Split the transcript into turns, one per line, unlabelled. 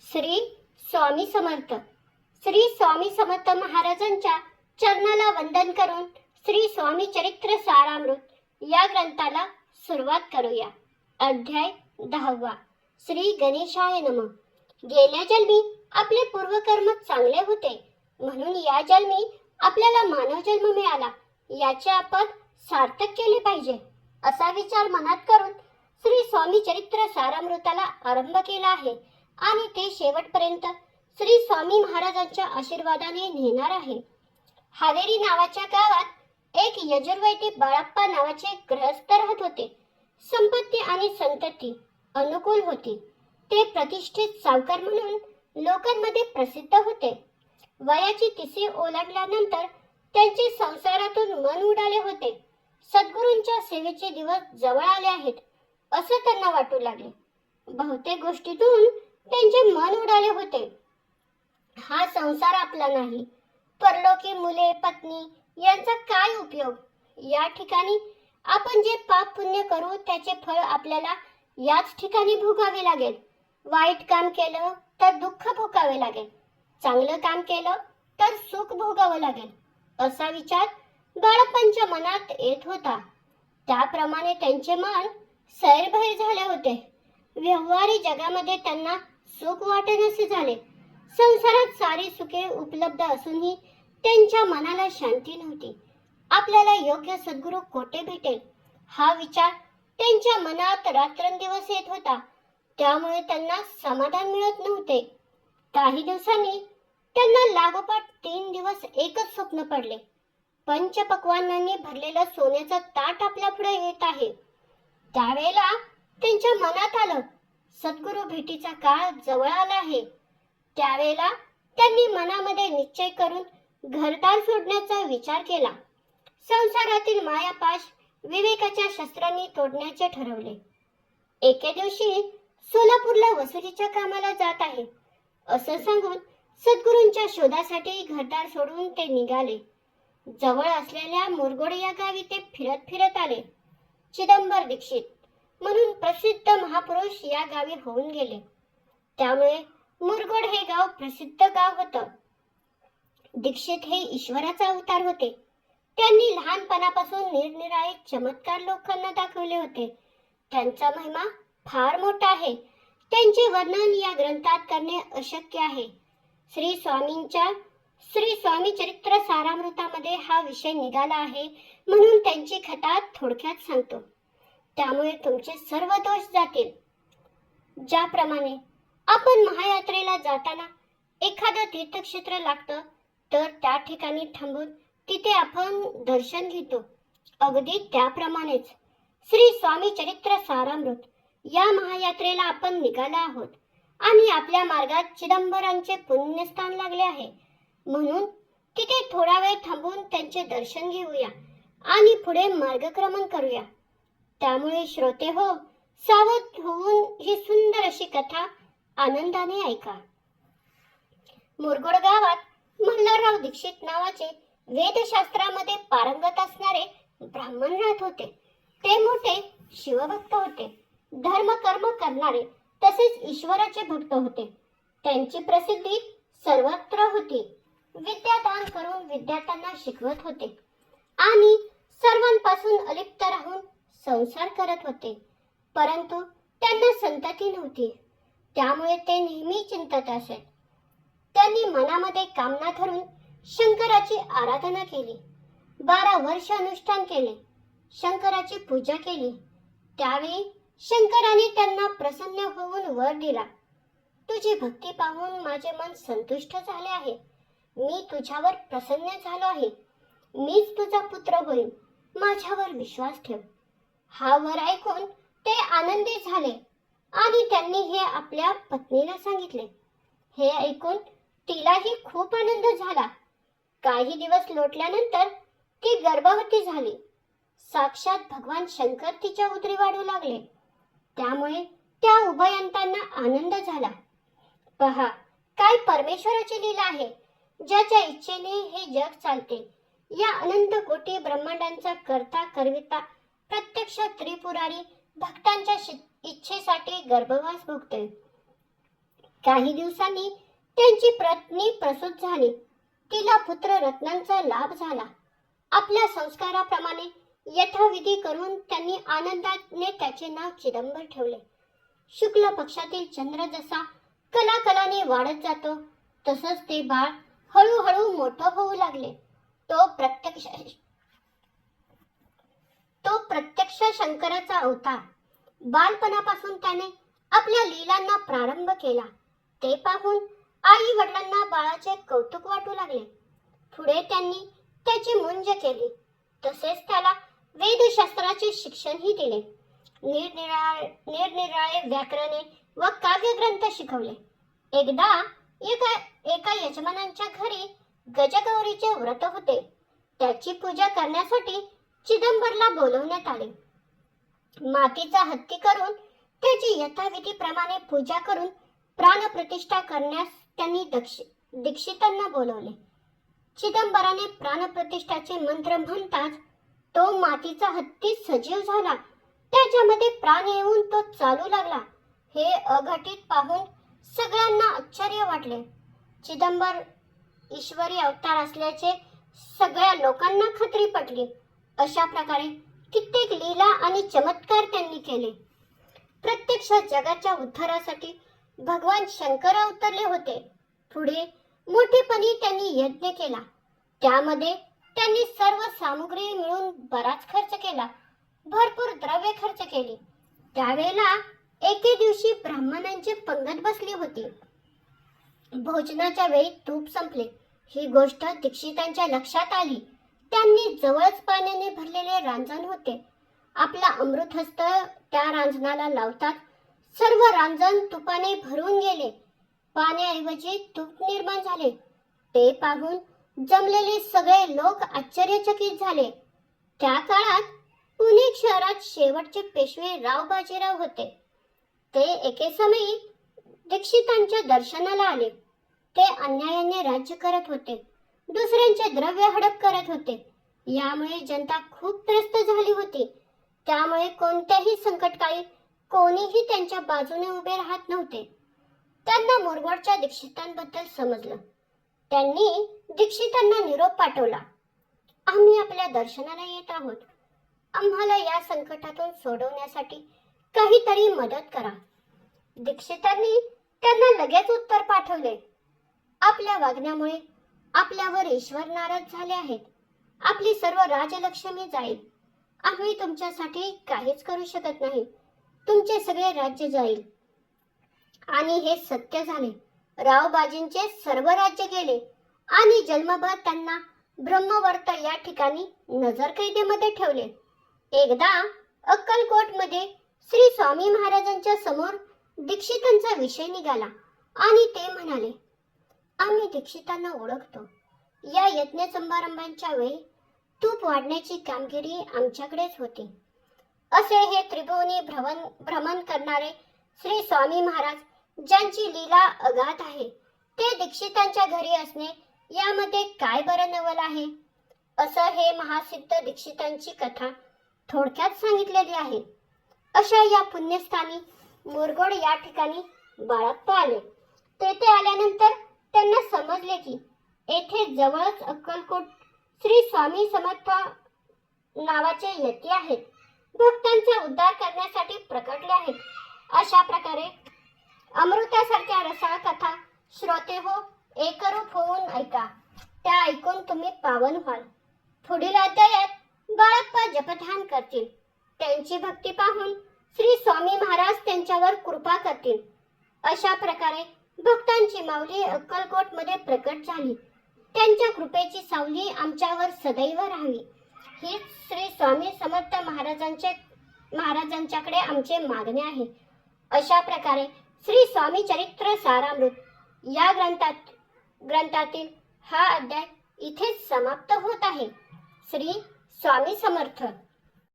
श्री स्वामी समर्थ. श्री स्वामी समर्थ महाराजांच्या चरणाला वंदन करून श्री स्वामी चरित्र सारामृत या ग्रंथाला सुरुवात करूया. अध्याय 10. श्री गणेशाय नमः. गेल्या जन्मी आपले पूर्वकर्म चांगले होते म्हणून या जन्मी आपल्याला मानव जन्म मिळाला, याचे आपण सार्थक केले पाहिजे असा विचार मनात करून श्री स्वामी चरित्र सारामृताला आरंभ केला आहे आणि ते शेवटपर्यंत श्री स्वामी महाराजांच्या आशीर्वादाने नेणार आहे. हावेरी नावाच्या गावात एक यजुर्वेदी बाळप्पा नावाचे गृहस्थ राहत होते. संपत्ती आणि संतती अनुकूल होती. ते प्रतिष्ठित सावकार म्हणून लोकांमध्ये प्रसिद्ध होते. वयाची 30 ओलांडल्यानंतर त्यांचे संसारातून मन उडाले होते. सद्गुरूंच्या सेवेचे दिवस जवळ आले आहेत असं त्यांना वाटू लागले. बहुतेक गोष्टीतून त्यांचे मन उडाले होते. हा संसार आपला नाही, परलोकी मुले पत्नी यांचा काय उपयोग? या ठिकाणी आपण जे पाप पुण्य करू त्याचे फळ आपल्याला याच ठिकाणी भोगावे लागेल. वाईट काम केलं तर दुःख भोगावे लागेल, चांगलं काम केलं तर सुख भोगावं लागेल असा विचार बाळप्पांच्या मनात येत होता. त्याप्रमाणे त्यांचे मन सैरभैर झाले होते. व्यवहारी जगामध्ये त्यांना सुख वाटेनासे झाले. संसारात सारी सुखे उपलब्ध असूनही त्यांच्या मनाला शांती नव्हती. आपल्याला योग्य सद्गुरू कोठे भेटेल हा विचार त्यांच्या मनात रात्रंदिवस येत होता. त्यामुळे त्यांना समाधान मिळत नव्हते. काही दिवसांनी त्यांना लागोपाठ 3 दिवस एकच स्वप्न पडले. पंचपक्वान्नांनी भरलेलं सोन्याचं ताट आपल्या पुढे येत आहे. त्यावेळेला त्यांच्या मनात आलं, सद्गुरू भेटीचा काळ जवळ आला आहे. त्यावेळेला त्यांनी मनामध्ये निश्चय करून घरदार सोडण्याचा विचार केला. संसारातील मायापाश विवेकाच्या शस्त्रांनी तोडण्याचे ठरवले. एके दिवशी सोलापूरला वसुलीच्या कामाला जात आहे असं सांगून सद्गुरूंच्या शोधासाठी घरदार सोडून ते निघाले. जवळ असलेल्या मुरगोड या गावी ते फिरत फिरत आले. चिदंबर दीक्षित म्हणून प्रसिद्ध महापुरुष या गावी होऊन गेले. त्यामुळे मुरगोड हे गाव प्रसिद्ध गाव होतं. दीक्षित हे ईश्वराचा अवतार होते. त्यांनी लहानपणापासून निरनिराळे चमत्कार लोकांना दाखवले होते. त्यांचा महिमा फार मोठा आहे. त्यांचे वर्णन या ग्रंथात करणे अशक्य आहे. श्री स्वामी चरित्र सारामृतामध्ये हा विषय निघाला आहे म्हणून त्यांची कथा थोडक्यात सांगतो. त्यामुळे तुमचे सर्व दोष जातील. ज्याप्रमाणे आपण महायात्रेला जाताना एखादं तीर्थक्षेत्र लागतं तर त्या ठिकाणी थांबून तिथे आपण दर्शन घेतो, अगदी त्याप्रमाणेच श्री स्वामी चरित्र सारामृत या महायात्रेला आपण निघाला आहोत आणि आपल्या मार्गात चिदंबरांचे पुण्यस्थान लागले आहे. म्हणून तिथे थोडा वेळ थांबून त्यांचे दर्शन घेऊया आणि पुढे मार्गक्रमण करूया. त्यामुळे श्रोते हो, सावध होऊन ही सुंदर अशी कथा आनंदाने ऐका. मुरगोड गावात मल्हारराव दीक्षित नावाचे वेदशास्त्रामध्ये पारंगत असणारे ब्राह्मण राहत होते. ते मोठे शिवभक्त होते. धर्म कर्म करणारे तसेच ईश्वराचे भक्त होते. त्यांची प्रसिद्धी सर्वत्र होती. विद्यादान करून विद्यार्थ्यांना शिकवत होते आणि सर्वांपासून अलिप्त राहून संसार करत होते. परंतु त्यांना संतती नव्हती. त्यामुळे ते नेहमी चिंतत असत. त्यांनी मनामध्ये कामना धरून शंकराची आराधना केली. 12 वर्ष अनुष्ठान केले. शंकराची पूजा केली. त्यावेळी शंकराने त्यांना प्रसन्न होऊन वर दिला. तुझी भक्ती पाहून माझे मन संतुष्ट झाले आहे. मी तुझ्यावर प्रसन्न झालो आहे. मीच तुझा पुत्र होईल. माझ्यावर विश्वास ठेव. हा वर ऐकून ते आनंदी झाले आणि त्यांनी हे आपल्या पत्नीला सांगितले. हे ऐकून तिलाही खूप आनंद झाला. काही दिवस लोटल्यानंतर ती गर्भवती झाली. साक्षात भगवान शंकर तिच्या उदरी वाढू लागले. त्यामुळे त्या उभयंतांना आनंद झाला. पहा, काय परमेश्वराची लीला आहे. ज्याच्या इच्छेने हे जग चालते. या अनंत कोटी ब्रह्मांडांचा करता करविता प्रत्यक्ष त्रिपुरारी भक्तांच्या इच्छेसाठी गर्भवास भोगतोय. काही दिवसांनी त्यांची पत्नी प्रसूत झाली. तिला पुत्र रत्नांचा लाभ झाला. आपल्या संस्काराप्रमाणे यथाविधी करून त्यांनी आनंदाने त्याचे नाव चिदंबर ठेवले. शुक्ल पक्षातील चंद्र जसा कलाकलाने वाढत जातो तसंच ते बाळ हळूहळू मोठं होऊ लागले. तो प्रत्यक्ष शंकराचा अवतार. बालपणापासून त्याने आपल्या लीलांना प्रारंभ केला. ते पाहून आई वडिलांना बाळाचे कौतुक वाटू लागले. पुढे त्यांनी त्याची मुंज केली. तसेच त्याला वेदशास्त्राचे शिक्षणही दिले. निरनिराळे व्याकरणे व काव्यग्रंथ शिकवले. एकदा एका यजमानांच्या घरी गजगौरीचे व्रत होते. त्याची पूजा करण्यासाठी चिदंबरला बोलवण्यात आले. मातीचा हत्ती करून त्याची यथाविधीप्रमाणे पूजा करून प्राणप्रतिष्ठा करण्यास त्यांनी दीक्षितांना बोलवले. चिदंबराने प्राणप्रतिष्ठाचे मंत्र म्हणताच तो मातीचा हत्ती सजीव झाला. त्याच्यामध्ये प्राण येऊन तो चालू लागला. हे अघटित पाहून सगळ्यांना आश्चर्य वाटले. चिदंबर ईश्वरी अवतार असल्याचे सगळ्या लोकांना खात्री पटली. अशा प्रकारे कित्येक लीला आणि चमत्कार त्यांनी केले. प्रत्यक्ष जगाच्या उद्धारासाठी भगवान शंकर अवतरले होते. पुढे मोठेपणी त्यांनी यज्ञ केला. त्यामध्ये त्यांनी सर्व सामुग्री मिळून बराच खर्च केला. भरपूर द्रव्य खर्च केली. त्यावेळेला एके दिवशी ब्राह्मणांची पंगत बसली होती. भोजनाच्या वेळी तूप संपले. ही गोष्ट दीक्षितांच्या लक्षात आली. त्यांनी जवळच पाण्याने भरलेले रांजण होते. आपला अमृतहस्त त्या रांजणाला लावतात सर्व रांजण तुपाने भरून गेले. पाण्याऐवजी तूप निर्माण झाले. ते पाहून जमलेले सगळे लोक आश्चर्यचकित झाले. त्या काळात पुणे शहरात शेवटचे पेशवे राव बाजीराव होते. ते एके समयी दीक्षितांच्या दर्शनाला आले. ते अन्यायाने राज्य करत होते. दुसऱ्यांचे द्रव्य हडप करत होते. यामुळे जनता खूप त्रस्त झाली होती. त्यामुळे कोणत्याही संकटकाळी कोणीही त्यांच्या बाजूने उभे राहत नव्हते. त्यांना मुरगोडच्या दीक्षितांबद्दल समजलं. त्यांनी दीक्षितांना निरोप पाठवला. आम्ही आपल्या दर्शनाला येत आहोत. आम्हाला या संकटातून सोडवण्यासाठी काहीतरी मदत करा. दीक्षितांनी त्यांना लगेच उत्तर पाठवले. आपल्या वागण्यामुळे आपल्यावर ईश्वर नाराज झाले आहेत. आपली सर्व राजलक्ष्मी जाईल. आम्ही तुमच्यासाठी काहीच करू शकत नाही. तुमचे सगळे राज्य जाईल. आणि हे सत्य झाले. रावबाजींचे सर्व राज्य गेले आणि जन्मभर त्यांना ब्रह्मवर्त या ठिकाणी नजरकैदेमध्ये ठेवले. एकदा अक्कलकोटमध्ये श्री स्वामी महाराजांच्या समोर दीक्षितांचा विषय निघाला आणि ते म्हणाले, आम्ही दीक्षितांना ओळखतो. या यज्ञ समारंभांच्या वेळी तूप वाढण्याची कामगिरी आमच्याकडेच होती. असे हे त्रिभुवनी भ्रमण करणारे श्री स्वामी महाराज ज्यांची लीला अगाध आहे ते दीक्षितांच्या घरी असणे यामध्ये काय बरं नवल आहे. असं हे महासिद्ध दीक्षितांची कथा थोडक्यात सांगितलेली आहे. अशा या पुण्यस्थानी मुरगोड या ठिकाणी बाळप्पा आले. तेथे आल्यानंतर त्यांना समजले की येथे जवळच अक्कलकोट श्री स्वामी समर्थ नावाचे यती आहेत. भक्तांचा उद्धार करण्यासाठी प्रकटले आहेत. अशा प्रकारे अमृतासारख्या रसाळ कथा श्रोते हो एकरूप होऊन ऐका. त्या ऐकून तुम्ही पावन व्हाल. पुढील अध्यायात बाळप्पा जपध्यान करतील. त्यांची भक्ती पाहून श्री स्वामी महाराज त्यांच्यावर कृपा करतील. अशा प्रकारे भक्तांची माऊली अक्कलकोटमध्ये प्रकट झाली. त्यांच्या कृपेची सावली आमच्यावर सदैव राहावी हीच श्री स्वामी समर्थ महाराजांच्याकडे आमचे मागणे आहे. अशा प्रकारे श्री स्वामी चरित्र सारामृत या ग्रंथातील हा अध्याय इथेच समाप्त होत आहे. श्री स्वामी समर्थ.